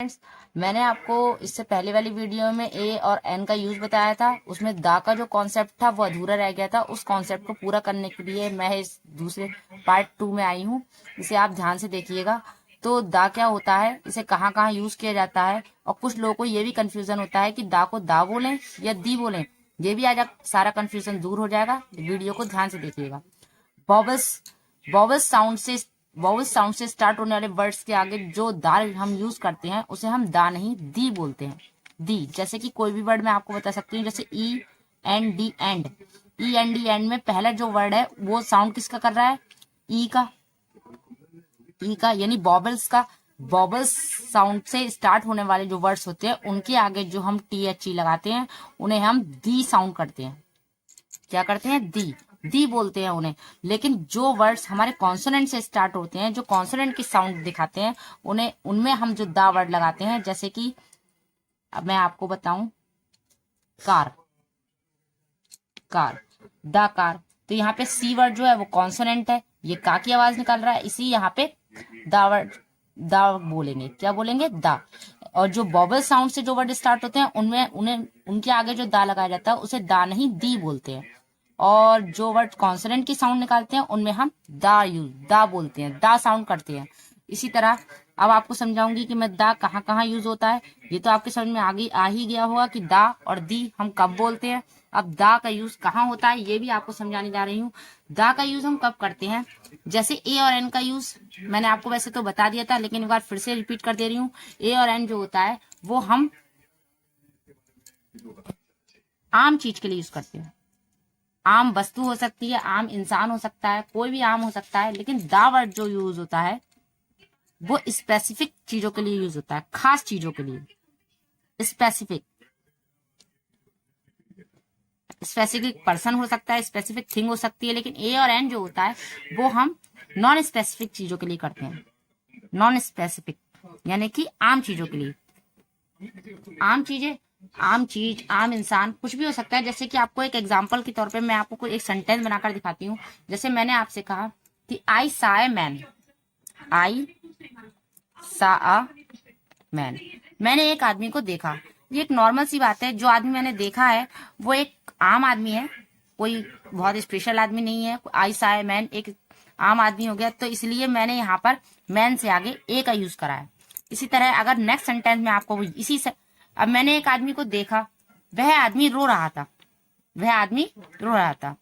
Friends, मैंने आपको इससे पहले वाली वीडियो में ए और एन का यूज बताया था। उसमें दा का जो कॉन्सेप्ट था वो अधूरा रह गया था। उस कॉन्सेप्ट को पूरा करने के लिए मैं इस दूसरे पार्ट 2 में आई हूँ। इसे आप ध्यान से देखिएगा। तो दा क्या होता है, इसे कहाँ कहाँ यूज किया जाता है, और कुछ लोगों को ये भी कंफ्यूजन होता है कि दा को दा बोलें या दी बोलें। ये भी आज सारा कंफ्यूजन दूर हो जाएगा। वीडियो को ध्यान से देखिएगा। वॉवल्स वॉवल साउंड से वॉवल साउंड से स्टार्ट होने वाले वर्ड्स के आगे जो दाल हम यूज करते हैं उसे हम दा नहीं दी बोलते हैं। दी, जैसे कि कोई भी वर्ड मैं आपको बता सकती हूँ, जैसे E and D and. E and D and में पहला जो वर्ड है वो साउंड किसका कर रहा है? ई का। ई का यानी वॉवल्स का। वॉवल्स साउंड से स्टार्ट होने वाले जो वर्ड्स होते हैं उनके आगे जो हम टी एच ई लगाते हैं उन्हें हम दी साउंड करते हैं। क्या करते हैं? दी बोलते हैं उन्हें। लेकिन जो वर्ड्स हमारे कॉन्सोनेंट से स्टार्ट होते हैं, जो कॉन्सोनेंट की साउंड दिखाते हैं, उन्हें उनमें हम जो दा वर्ड लगाते हैं। जैसे कि अब मैं आपको बताऊं, कार, कार, द कार। तो यहाँ पे सी वर्ड जो है वो कॉन्सोनेंट है, ये का की आवाज निकाल रहा है, इसी यहाँ पे दा वर्ड दा बोलेंगे। क्या बोलेंगे? दा। और जो वॉवल साउंड से जो वर्ड स्टार्ट होते हैं उनमें उन्हें उनके आगे जो दा लगाया जाता है उसे दा नहीं दी बोलते हैं। और जो वर्ड कॉन्सोनेंट की साउंड निकालते हैं उनमें हम दा बोलते हैं, दा साउंड करते हैं। इसी तरह अब आपको समझाऊंगी कि मैं दा कहाँ कहाँ यूज होता है। ये तो आपके समझ में आगे आ ही गया होगा कि दा और दी हम कब बोलते हैं। अब दा का यूज कहाँ होता है ये भी आपको समझाने जा रही हूँ। दा का यूज हम कब करते हैं? जैसे ए और एन का यूज मैंने आपको वैसे तो बता दिया था, लेकिन एक बार फिर से रिपीट कर दे रही हूँ। ए और एन जो होता है वो हम आम चीज के लिए यूज करते हैं। आम वस्तु हो सकती है, आम इंसान हो सकता है, कोई भी आम हो सकता है। लेकिन दा वर्ड जो यूज होता है वो स्पेसिफिक चीजों के लिए यूज होता है, खास चीजों के लिए। स्पेसिफिक स्पेसिफिक पर्सन हो सकता है, स्पेसिफिक थिंग हो सकती है। लेकिन ए और एन जो होता है वो हम नॉन स्पेसिफिक चीजों के लिए करते हैं। नॉन स्पेसिफिक यानी कि आम चीजों के लिए। आम चीजें, आम चीज, आम इंसान, कुछ भी हो सकता है। जैसे कि आपको एक एग्जांपल के तौर पे मैं आपको कोई एक सेंटेंस बनाकर दिखाती हूँ। जैसे मैंने आपसे कहा कि आई सा ए मैन, आई सा अ मैन, मैंने एक आदमी को देखा। ये एक नॉर्मल सी बात है। जो आदमी मैंने देखा है वो एक आम आदमी है, कोई बहुत स्पेशल आदमी नहीं है। आई सा ए मैन एक आम आदमी हो गया, तो इसलिए मैंने यहाँ पर मैन से आगे ए का यूज करा है। इसी तरह अगर नेक्स्ट सेंटेंस में आपको इसी से, अब मैंने एक आदमी को देखा, वह आदमी रो रहा था, वह आदमी रो रहा था,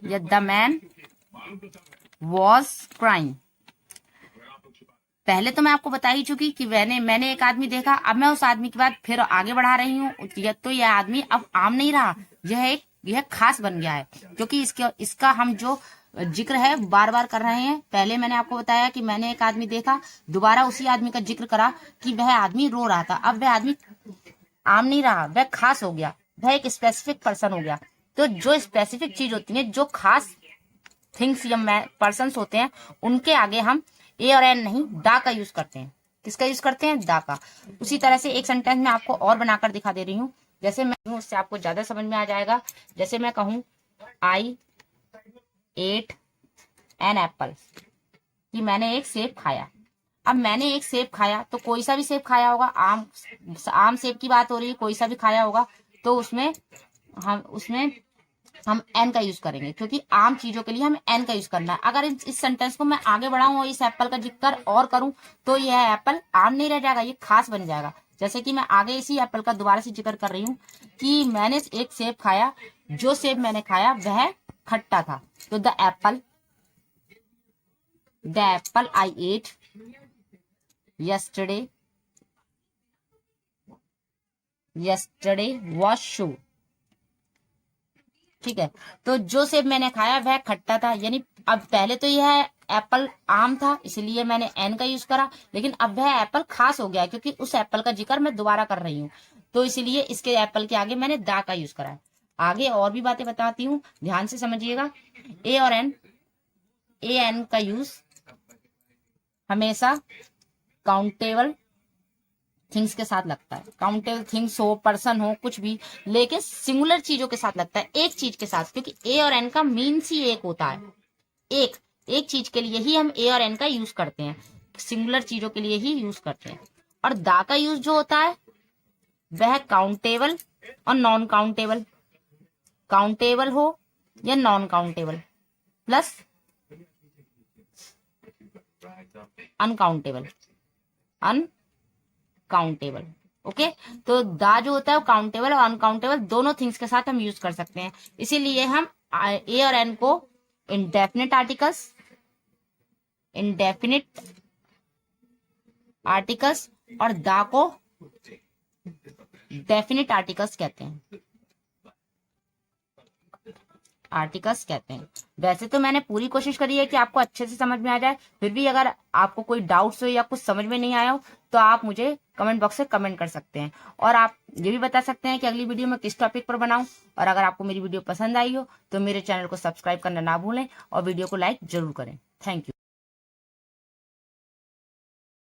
या द मैन वॉज क्राइंग। पहले तो मैं आपको बता ही चुकी कि मैंने एक आदमी देखा। अब मैं उस आदमी के बाद फिर आगे बढ़ा रही हूँ। तो यह आदमी अब आम नहीं रहा, यह खास बन गया है, क्योंकि इसका हम जो जिक्र है बार बार कर रहे हैं। पहले मैंने आपको बताया कि मैंने एक आदमी देखा, दोबारा उसी आदमी का जिक्र करा कि वह आदमी रो रहा था। अब वह आदमी आम नहीं रहा, वह खास हो गया, वह एक स्पेसिफिक पर्सन हो गया। तो जो स्पेसिफिक चीज होती है, जो खास थिंग्स या पर्सन होते हैं, उनके आगे हम ए और एन नहीं दा का यूज करते हैं। किसका यूज करते हैं? दा का। उसी तरह से एक सेंटेंस में आपको और बनाकर दिखा दे रही हूँ। जैसे मैं हूँ, उससे आपको ज्यादा समझ में आ जाएगा। जैसे मैं कहूँ आई एट एन एप्पल, कि मैंने एक सेब खाया। अब मैंने एक सेब खाया तो कोई सा भी सेब खाया होगा, आम सेब की बात हो रही है, कोई सा भी खाया होगा, तो उसमें हम एन का यूज करेंगे, क्योंकि आम चीजों के लिए हमें एन का यूज करना है। अगर इस सेंटेंस को मैं आगे बढ़ाऊं और इस एप्पल का जिक्र और करूं तो यह एप्पल आम नहीं रह जाएगा, ये खास बन जाएगा। जैसे कि मैं आगे इसी एप्पल का दोबारा से जिक्र कर रही हूँ कि मैंने एक सेब खाया, जो सेब मैंने खाया वह खट्टा था। तो the apple I ate yesterday was shoe। ठीक है, तो जो सेब मैंने खाया वह खट्टा था। यानी अब पहले तो यह एप्पल आम था, इसलिए मैंने एन का यूज करा, लेकिन अब वह एप्पल खास हो गया क्योंकि उस एप्पल का जिक्र मैं दोबारा कर रही हूँ, तो इसलिए इसके एप्पल के आगे मैंने दा का यूज करा है। आगे और भी बातें बताती हूँ, ध्यान से समझिएगा। ए और एन, ए एन का यूज हमेशा काउंटेबल थिंग्स के साथ लगता है। काउंटेबल थिंग्स हो, पर्सन हो, कुछ भी, लेकिन सिंगुलर चीजों के साथ लगता है, एक चीज के साथ, क्योंकि ए और एन का मीन्स ही एक होता है। एक चीज के लिए ही हम ए और एन का यूज करते हैं, सिंगुलर चीजों के लिए ही यूज करते हैं। और दा का यूज जो होता है वह काउंटेबल और नॉन काउंटेबल, काउंटेबल हो या non countable, plus uncountable, uncountable. Okay, तो दा जो होता है वो काउंटेबल और अनकाउंटेबल दोनों थिंग्स के साथ हम यूज कर सकते हैं। इसीलिए हम ए और एन को इंडेफिनिट आर्टिकल्स, इंडेफिनिट आर्टिकल्स और दा को डेफिनिट आर्टिकल्स कहते हैं, आर्टिकल्स कहते हैं। वैसे तो मैंने पूरी कोशिश करी है कि आपको अच्छे से समझ में आ जाए, फिर भी अगर आपको कोई डाउट्स हो या कुछ समझ में नहीं आया हो तो आप मुझे कमेंट बॉक्स में कमेंट कर सकते हैं, और आप ये भी बता सकते हैं कि अगली वीडियो में किस टॉपिक पर बनाऊं। और अगर आपको मेरी वीडियो पसंद आई हो तो मेरे चैनल को सब्सक्राइब करना ना भूलें और वीडियो को लाइक जरूर करें। Thank you.